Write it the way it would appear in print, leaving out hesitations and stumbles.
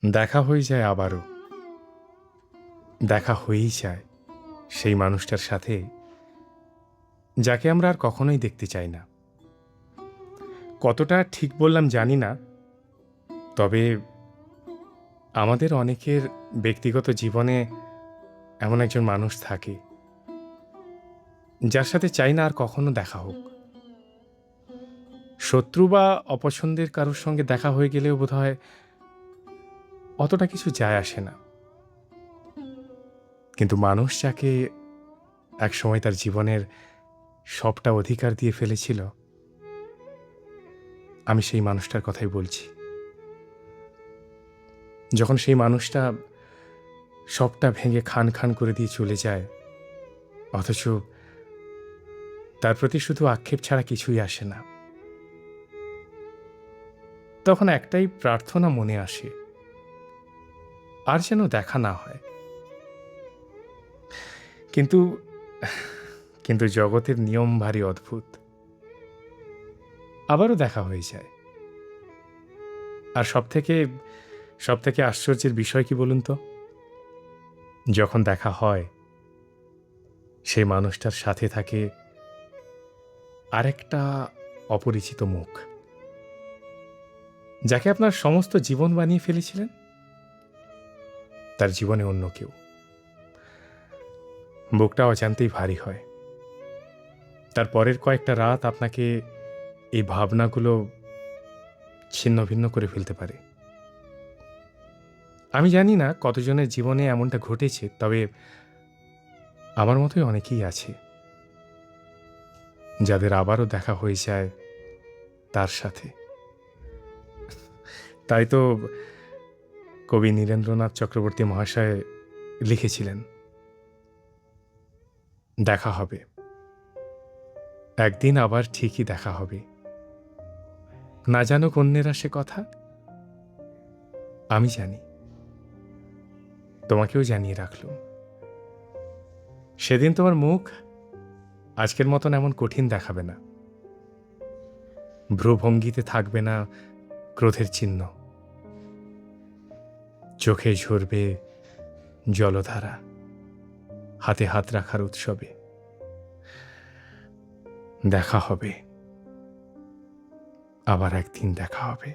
দেখা হয়ে যায় আবারও, দেখা হয়েই যায় সেই মানুষটার সাথে যাকে আমরা আর কখনোই দেখতে চাই না। কতটা ঠিক বললাম জানি না, তবে আমাদের অনেকের ব্যক্তিগত জীবনে এমন একজন মানুষ থাকে যার সাথে চাই না আর কখনো দেখা হোক। শত্রু বা অপছন্দের কারোর সঙ্গে দেখা হয়ে গেলেও বোধহয় অতটা কিছু যায় আসে না, কিন্তু মানুষ যাকে একসময় তার জীবনের সবটা অধিকার দিয়ে ফেলেছিল, আমি সেই মানুষটার কথাই বলছি। যখন সেই মানুষটা সবটা ভেঙে খান খান করে দিয়ে চলে যায়, অথচ তার প্রতি শুধু আক্ষেপ ছাড়া কিছুই আসে না, তখন একটাই প্রার্থনা মনে আসে, আর যেন দেখা না হয়। কিন্তু কিন্তু জগতের নিয়ম ভারী অদ্ভুত, আবারও দেখা হয়ে যায়। আর সব থেকে আশ্চর্যের বিষয় কি বলুন তো, যখন দেখা হয় সেই মানুষটার সাথে থাকে আরেকটা অপরিচিত মুখ, যাকে আপনার সমস্ত জীবন বানিয়ে ফেলেছিলেন, তার জীবনে অন্য কেউ। বুকটা অজান্তেই ভারী হয়। তার পরের কয়েকটা রাত আপনাকে এই ভাবনাগুলো ছিন্ন ভিন্ন করে ফেলতে পারে। আমি জানি না কতজনের জীবনে এমনটা ঘটেছে, তবে আমার মতোই অনেকেই আছে যাদের আবারও দেখা হয়ে যায় তার সাথে। তাই তো কবি নীরেন্দ্রনাথ চক্রবর্তী মহাশয় লিখেছিলেন, দেখা হবে, একদিন আবার ঠিকই দেখা হবে, না জানুক অন্যেরা সে কথা, আমি জানি, তোমাকেও জানিয়ে রাখলুম। সেদিন তোমার মুখ আজকের মতন এমন কঠিন দেখাবে না, ভ্রুভঙ্গিতে থাকবে না ক্রোধের চিহ্ন, চোখে ঝরবে জলধারা, হাতে হাত রাখার উৎসবে। দেখা হবে, আবার একদিন দেখা হবে।